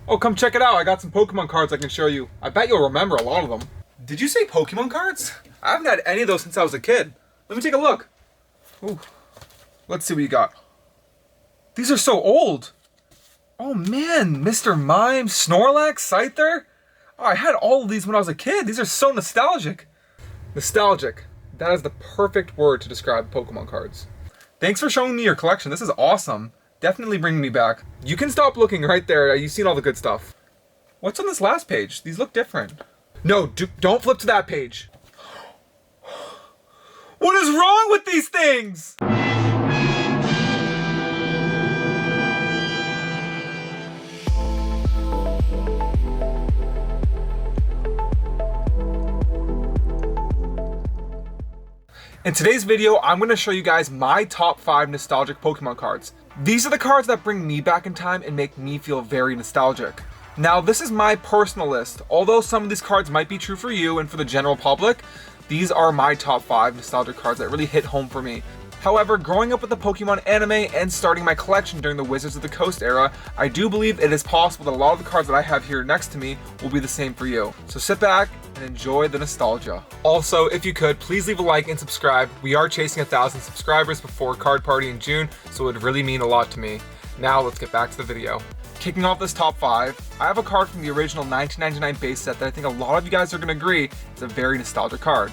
Oh, come check it out. I got some Pokemon cards I can show you. I bet you'll remember a lot of them. Did you say Pokemon cards? I haven't had any of those since I was a kid. Let me take a look. Ooh. Let's see what you got. These are so old. Oh man, Mr. Mime, Snorlax, Scyther. Oh, I had all of these when I was a kid. These are so nostalgic. Nostalgic. That is the perfect word to describe Pokemon cards. Thanks for showing me your collection. This is awesome. Definitely bringing me back. You can stop looking right there. You've seen all the good stuff. What's on this last page? These look different. No, don't flip to that page. What is wrong with these things? In today's video, I'm going to show you guys my top 5 nostalgic Pokemon cards. These are the cards that bring me back in time and make me feel very nostalgic. Now, this is my personal list. Although some of these cards might be true for you and for the general public, these are my top 5 nostalgic cards that really hit home for me. However, growing up with the Pokemon anime and starting my collection during the Wizards of the Coast era, I do believe it is possible that a lot of the cards that I have here next to me will be the same for you. So sit back and enjoy the nostalgia. Also, if you could, please leave a like and subscribe. We are chasing 1,000 subscribers before Card Party in June, so it would really mean a lot to me. Now let's get back to the video. Kicking off this top 5, I have a card from the original 1999 base set that I think a lot of you guys are going to agree is a very nostalgic card.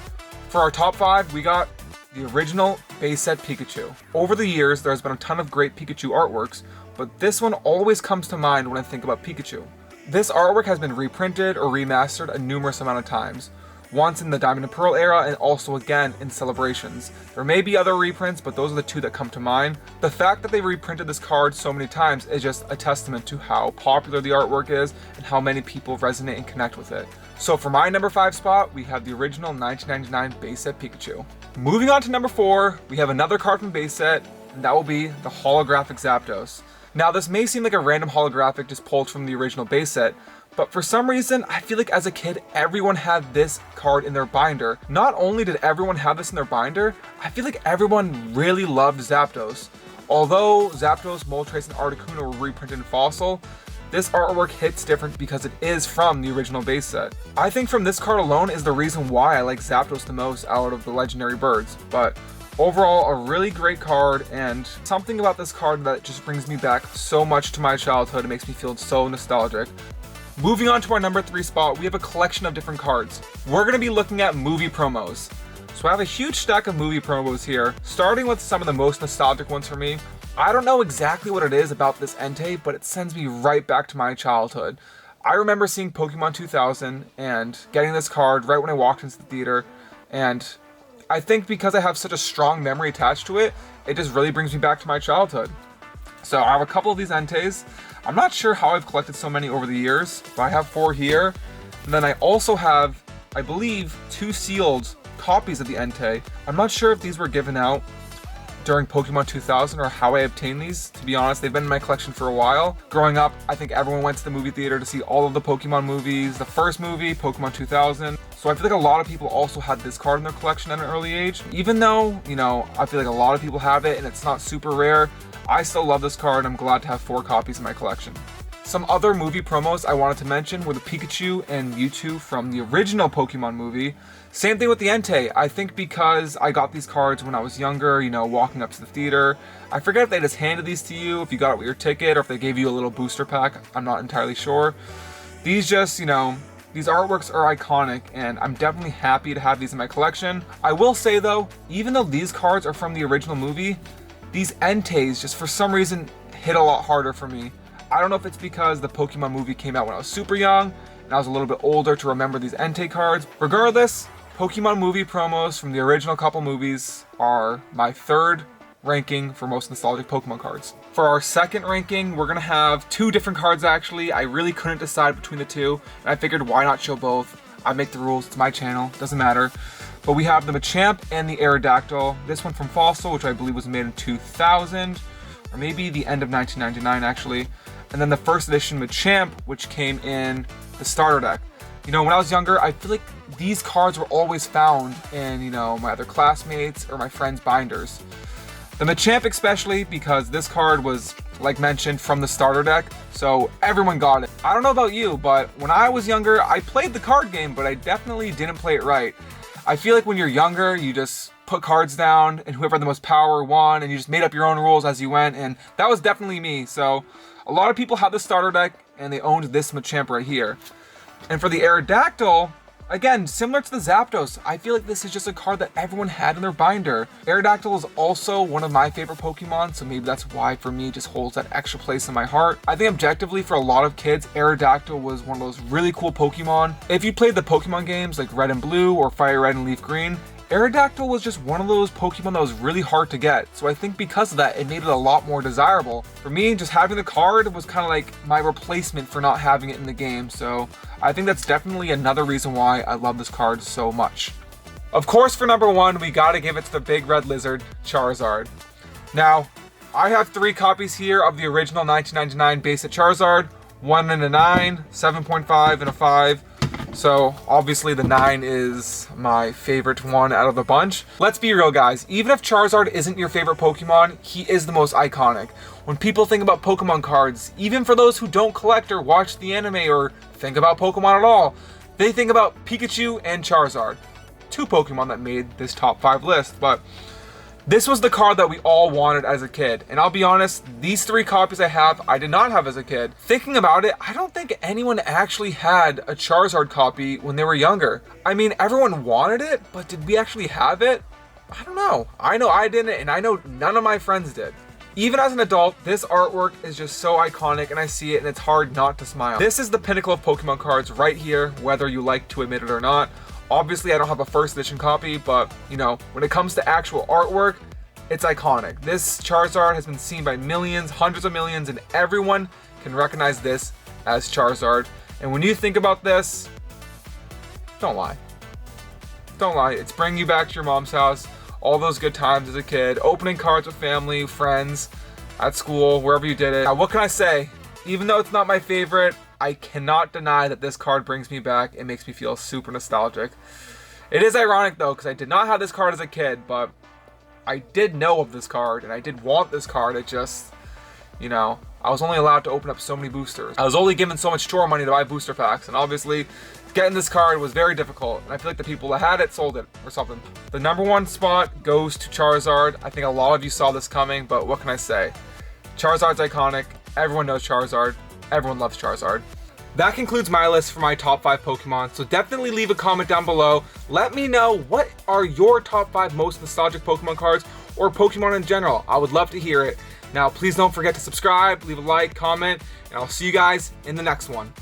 For our top 5, we got the original base set Pikachu. Over the years, there has been a ton of great Pikachu artworks, but this one always comes to mind when I think about Pikachu. This artwork has been reprinted or remastered a numerous amount of times. Once in the Diamond and Pearl era and also again in Celebrations. There may be other reprints, but those are the two that come to mind. The fact that they reprinted this card so many times is just a testament to how popular the artwork is and how many people resonate and connect with it. So for my number 5 spot, we have the original 1999 base set Pikachu. Moving on to number 4, we have another card from base set, and that will be the holographic Zapdos. Now this may seem like a random holographic just pulled from the original base set, but for some reason, I feel like as a kid, everyone had this card in their binder. Not only did everyone have this in their binder, I feel like everyone really loved Zapdos. Although Zapdos, Moltres, and Articuno were reprinted in Fossil, this artwork hits different because it is from the original base set. I think from this card alone is the reason why I like Zapdos the most out of the legendary birds. But overall, a really great card, and something about this card that just brings me back so much to my childhood. It makes me feel so nostalgic. Moving on to our number 3 spot, we have a collection of different cards. We're going to be looking at movie promos. So I have a huge stack of movie promos here, starting with some of the most nostalgic ones for me. I don't know exactly what it is about this Entei, but it sends me right back to my childhood. I remember seeing Pokemon 2000 and getting this card right when I walked into the theater, and I think because I have such a strong memory attached to it, it just really brings me back to my childhood. So I have a couple of these Enteis. I'm not sure how I've collected so many over the years, but I have 4 here. And then I also have, I believe, 2 sealed copies of the Entei. I'm not sure if these were given out during Pokemon 2000 or how I obtained these. To be honest, they've been in my collection for a while. Growing up, I think everyone went to the movie theater to see all of the Pokemon movies. The first movie, Pokemon 2000. So I feel like a lot of people also had this card in their collection at an early age. Even though, I feel like a lot of people have it and it's not super rare, I still love this card and I'm glad to have 4 copies in my collection. Some other movie promos I wanted to mention were the Pikachu and Mewtwo from the original Pokemon movie. Same thing with the Entei. I think because I got these cards when I was younger, walking up to the theater. I forget if they just handed these to you, if you got it with your ticket, or if they gave you a little booster pack. I'm not entirely sure. These just, these artworks are iconic, and I'm definitely happy to have these in my collection. I will say though, even though these cards are from the original movie, these Enteis just for some reason hit a lot harder for me. I don't know if it's because the Pokemon movie came out when I was super young, and I was a little bit older to remember these Entei cards. Regardless, Pokemon movie promos from the original couple movies are my 3rd ranking for most nostalgic Pokemon cards. For our 2nd ranking, we're gonna have 2 different cards actually. I really couldn't decide between the 2, and I figured why not show both. I make the rules, it's my channel, doesn't matter. But we have the Machamp and the Aerodactyl. This one from Fossil, which I believe was made in 2000, or maybe the end of 1999 actually. And then the first edition Machamp, which came in the starter deck. When I was younger, I feel like these cards were always found in, my other classmates or my friends' binders. The Machamp especially, because this card was, like mentioned, from the starter deck, so everyone got it. I don't know about you, but when I was younger, I played the card game, but I definitely didn't play it right. I feel like when you're younger, you just put cards down, and whoever had the most power won, and you just made up your own rules as you went, and that was definitely me. So a lot of people had the starter deck, and they owned this Machamp right here. And for the Aerodactyl, again, similar to the Zapdos, I feel like this is just a card that everyone had in their binder. Aerodactyl is also one of my favorite Pokemon, so maybe that's why for me it just holds that extra place in my heart. I think objectively for a lot of kids, Aerodactyl was one of those really cool Pokemon. If you played the Pokemon games like Red and Blue or Fire Red and Leaf Green, Aerodactyl was just one of those Pokemon that was really hard to get, so I think because of that, it made it a lot more desirable. For me, just having the card was kind of like my replacement for not having it in the game, so I think that's definitely another reason why I love this card so much. Of course, for number one, we gotta give it to the big red lizard, Charizard. Now, I have 3 copies here of the original 1999 basic Charizard, one in a 9, 7.5, and a 5. So obviously the 9 is my favorite one out of the bunch. Let's be real, guys. Even if Charizard isn't your favorite Pokemon, he is the most iconic. When people think about Pokemon cards, even for those who don't collect or watch the anime or think about Pokemon at all, they think about Pikachu and Charizard. 2 Pokemon that made this top 5 list, but this was the card that we all wanted as a kid, and I'll be honest, these 3 copies I have, I did not have as a kid. Thinking about it, I don't think anyone actually had a Charizard copy when they were younger. I mean, everyone wanted it, but did we actually have it? I don't know. I know I didn't, and I know none of my friends did. Even as an adult, this artwork is just so iconic, and I see it and it's hard not to smile. This is the pinnacle of Pokemon cards right here, whether you like to admit it or not. Obviously, I don't have a first edition copy, but, you know, when it comes to actual artwork, it's iconic. This Charizard has been seen by millions, hundreds of millions, and everyone can recognize this as Charizard. And when you think about this, don't lie. Don't lie. It's bringing you back to your mom's house, all those good times as a kid, opening cards with family, friends, at school, wherever you did it. Now, what can I say? Even though it's not my favorite, I cannot deny that this card brings me back. It makes me feel super nostalgic. It is ironic though, because I did not have this card as a kid, but I did know of this card and I did want this card. It just, you know, I was only allowed to open up so many boosters. I was only given so much store money to buy booster packs, and obviously getting this card was very difficult, and I feel like the people that had it sold it or something. The number 1 spot goes to Charizard. I think a lot of you saw this coming, but what can I say? Charizard's iconic. Everyone knows Charizard. Everyone loves Charizard. That concludes my list for my top 5 Pokemon, so definitely leave a comment down below. Let me know, what are your top 5 most nostalgic Pokemon cards, or Pokemon in general? I would love to hear it. Now, please don't forget to subscribe, leave a like, comment, and I'll see you guys in the next one.